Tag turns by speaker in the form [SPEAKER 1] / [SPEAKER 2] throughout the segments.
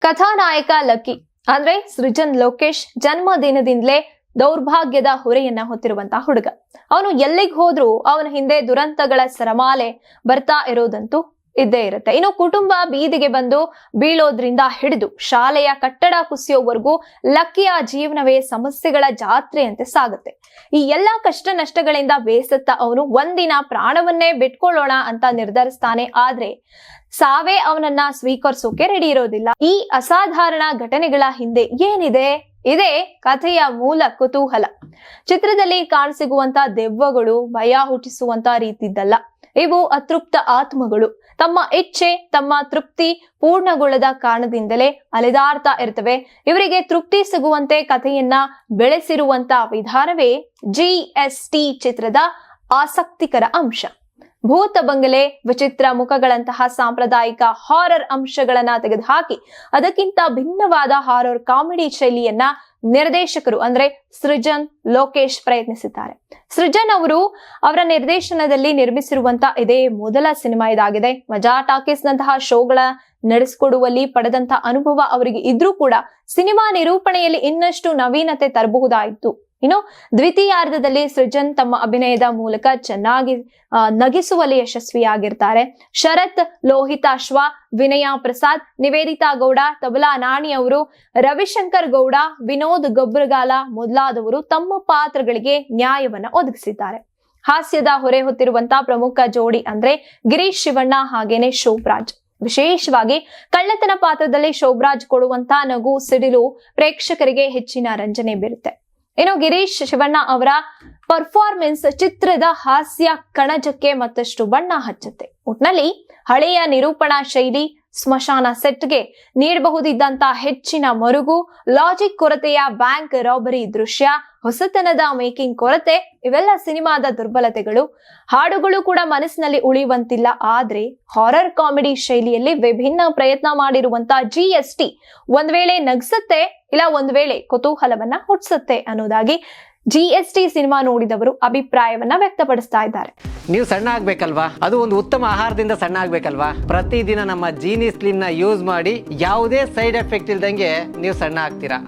[SPEAKER 1] ಕಥಾನಾಯಕ lucky ಅಂದ್ರೆ ಸೃಜನ್ ಲೋಕೇಶ್ ಜನ್ಮದಿನದಿಂದಲೇ ದೌರ್ಭಾಗ್ಯದ ಹೊರೆಯನ್ನ ಹೊತ್ತಿರುವಂತಹ ಹುಡುಗ. ಅವನು ಎಲ್ಲಿಗೆ ಹೋದ್ರೂ ಅವನ ಹಿಂದೆ ದುರಂತಗಳ ಸರಮಾಲೆ ಬರ್ತಾ ಇರೋದಂತೂ ಇದ್ದೇ ಇರುತ್ತೆ. ಇನ್ನು ಕುಟುಂಬ ಬೀದಿಗೆ ಬಂದು ಬೀಳೋದ್ರಿಂದ ಹಿಡಿದು ಶಾಲೆಯ ಕಟ್ಟಡ ಕುಸಿಯೋವರೆಗೂ ಲಕ್ಕಿಯ ಜೀವನವೇ ಸಮಸ್ಯೆಗಳ ಜಾತ್ರೆಯಂತೆ ಸಾಗುತ್ತೆ. ಈ ಎಲ್ಲಾ ಕಷ್ಟ ನಷ್ಟಗಳಿಂದ ಬೇಸತ್ತ ಅವನು ಒಂದಿನ ಪ್ರಾಣವನ್ನೇ ಬಿಟ್ಕೊಳ್ಳೋಣ ಅಂತ ನಿರ್ಧರಿಸ್ತಾನೆ. ಆದ್ರೆ ಸಾವೇ ಅವನನ್ನ ಸ್ವೀಕರಿಸೋಕೆ ರೆಡಿ ಇರೋದಿಲ್ಲ. ಈ ಅಸಾಧಾರಣ ಘಟನೆಗಳ ಹಿಂದೆ ಏನಿದೆ? ಇದೇ ಕಥೆಯ ಮೂಲ ಕುತೂಹಲ. ಚಿತ್ರದಲ್ಲಿ ಕಾಣಸಿಗುವಂತ ದೆವ್ವಗಳು ಭಯ ಹುಟ್ಟಿಸುವಂತ ರೀತಿದ್ದಲ್ಲ. ಇವು ಅತೃಪ್ತ ಆತ್ಮಗಳು. ತಮ್ಮ ಇಚ್ಛೆ, ತಮ್ಮ ತೃಪ್ತಿ ಪೂರ್ಣಗೊಳ್ಳದ ಕಾರಣದಿಂದಲೇ ಅಲೆದಾಡ್ತಾ ಇರ್ತವೆ. ಇವರಿಗೆ ತೃಪ್ತಿ ಸಿಗುವಂತೆ ಕಥೆಯನ್ನ ಬೆಳೆಸಿರುವಂತ ವಿಧಾನವೇ GST ಚಿತ್ರದ ಆಸಕ್ತಿಕರ ಅಂಶ. ಭೂತ ಬಂಗಲೆ, ವಿಚಿತ್ರ ಮುಖಗಳಂತಹ ಸಾಂಪ್ರದಾಯಿಕ ಹಾರರ್ ಅಂಶಗಳನ್ನ ತೆಗೆದುಹಾಕಿ ಅದಕ್ಕಿಂತ ಭಿನ್ನವಾದ ಹಾರರ್ ಕಾಮಿಡಿ ಶೈಲಿಯನ್ನ ನಿರ್ದೇಶಕರು ಅಂದ್ರೆ ಸೃಜನ್ ಲೋಕೇಶ್ ಪ್ರಯತ್ನಿಸಿದ್ದಾರೆ. ಸೃಜನ್ ಅವರು ಅವರ ನಿರ್ದೇಶನದಲ್ಲಿ ನಿರ್ಮಿಸಿರುವಂತ ಇದೇ ಮೊದಲ ಸಿನಿಮಾ ಇದಾಗಿದೆ. ಮಜಾ ಟಾಕೀಸ್ ನಂತಹ ಶೋಗಳ ನಡೆಸಿಕೊಡುವಲ್ಲಿ ಪಡೆದಂತ ಅನುಭವ ಅವರಿಗೆ ಇದ್ರೂ ಕೂಡ ಸಿನಿಮಾ ನಿರೂಪಣೆಯಲ್ಲಿ ಇನ್ನಷ್ಟು ನವೀನತೆ ತರಬಹುದಾಯಿತು. ಇನ್ನು ದ್ವಿತೀಯಾರ್ಧದಲ್ಲಿ ಸೃಜನ್ ತಮ್ಮ ಅಭಿನಯದ ಮೂಲಕ ಚೆನ್ನಾಗಿ ನಗಿಸುವಲ್ಲಿ ಯಶಸ್ವಿಯಾಗಿರ್ತಾರೆ. ಶರತ್ ಲೋಹಿತಾಶ್ವ, ವಿನಯ ಪ್ರಸಾದ್, ನಿವೇದಿತಾ ಗೌಡ, ತಬಲಾ ನಾಣಿ ಅವರು, ರವಿಶಂಕರ್ ಗೌಡ, ವಿನೋದ್ ಗೊಬ್ಬರಗಾಲ ಮೊದಲಾದವರು ತಮ್ಮ ಪಾತ್ರಗಳಿಗೆ ನ್ಯಾಯವನ್ನ ಒದಗಿಸಿದ್ದಾರೆ. ಹಾಸ್ಯದ ಹೊರೆ ಹೊತ್ತಿರುವಂತಹ ಪ್ರಮುಖ ಜೋಡಿ ಅಂದ್ರೆ ಗಿರೀಶ್ ಶಿವಣ್ಣ ಹಾಗೇನೆ ಶೋಭರಾಜ್. ವಿಶೇಷವಾಗಿ ಕಳ್ಳತನ ಪಾತ್ರದಲ್ಲಿ ಶೋಭರಾಜ್ ಕೊಡುವಂತ ನಗು ಸಿಡಿಲು ಪ್ರೇಕ್ಷಕರಿಗೆ ಹೆಚ್ಚಿನ ರಂಜನೆ ಬೀರುತ್ತೆ. ಇನ್ನು ಗಿರೀಶ್ ಶಿವಣ್ಣ ಅವರ ಪರ್ಫಾರ್ಮೆನ್ಸ್ ಚಿತ್ರದ ಹಾಸ್ಯ ಕಣಜಕ್ಕೆ ಮತ್ತಷ್ಟು ಬಣ್ಣ ಹಚ್ಚುತ್ತೆ. ಒಟ್ನಲ್ಲಿ ಹಳೆಯ ನಿರೂಪಣಾ ಶೈಲಿ, ಸ್ಮಶಾನ ಸೆಟ್ಗೆ ನೀಡಬಹುದಿದ್ದಂತ ಹೆಚ್ಚಿನ ಮರುಗು, ಲಾಜಿಕ್ ಕೊರತೆಯ ಬ್ಯಾಂಕ್ ರಾಬರಿ ದೃಶ್ಯ, ಹೊಸತನದ ಮೇಕಿಂಗ್ ಕೊರತೆ ಇವೆಲ್ಲ ಸಿನಿಮಾದ ದುರ್ಬಲತೆಗಳು. ಹಾಡುಗಳು ಕೂಡ ಮನಸ್ಸಿನಲ್ಲಿ ಉಳಿಯುವಂತಿಲ್ಲ. ಆದ್ರೆ ಹಾರರ್ ಕಾಮಿಡಿ ಶೈಲಿಯಲ್ಲಿ ವಿಭಿನ್ನ ಪ್ರಯತ್ನ ಮಾಡಿರುವಂತ GST ಒಂದ್ ವೇಳೆ ನಗ್ಸತ್ತೆ, ಇಲ್ಲ ಒಂದ್ ವೇಳೆ ಕುತೂಹಲವನ್ನ ಹುಟ್ಟಿಸುತ್ತೆ ಅನ್ನೋದಾಗಿ GST ಸಿನಿಮಾ ನೋಡಿದವರು ಅಭಿಪ್ರಾಯವನ್ನ ವ್ಯಕ್ತಪಡಿಸ್ತಾ ಇದ್ದಾರೆ.
[SPEAKER 2] ನೀವು ಸಣ್ಣ ಆಗ್ಬೇಕಲ್ವಾ? ಅದು ಒಂದು ಉತ್ತಮ ಆಹಾರದಿಂದ ಸಣ್ಣ ಆಗ್ಬೇಕಲ್ವಾ? ಪ್ರತಿದಿನ ನಮ್ಮ ಜೀನಿ ಸ್ಲಿಮ್ ನ ಯೂಸ್ ಮಾಡಿ ಯಾವುದೇ ಸೈಡ್ ಎಫೆಕ್ಟ್ ಇಲ್ದಂಗೆ ನೀವು ಸಣ್ಣ ಆಗ್ತೀರಾ.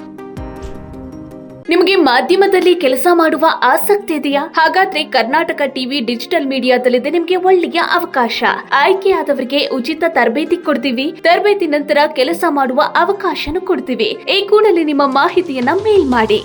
[SPEAKER 3] ನಿಮಗೆ ಮಾಧ್ಯಮದಲ್ಲಿ ಕೆಲಸ ಮಾಡುವ ಆಸಕ್ತಿ ಇದೆಯಾ? ಹಾಗಾದ್ರೆ ಕರ್ನಾಟಕ ಟಿವಿ ಡಿಜಿಟಲ್ ಮೀಡಿಯಾದಲ್ಲಿದೆ ನಿಮಗೆ ಒಳ್ಳೆಯ ಅವಕಾಶ. ಆಯ್ಕೆಯಾದವರಿಗೆ ಉಚಿತ ತರಬೇತಿ ಕೊಡ್ತೀವಿ. ತರಬೇತಿ ನಂತರ ಕೆಲಸ ಮಾಡುವ ಅವಕಾಶನೂ ಕೊಡ್ತೀವಿ. ಈ ಕೂಡಲೇ ನಿಮ್ಮ ಮಾಹಿತಿಯನ್ನ ಮೇಲ್ ಮಾಡಿ.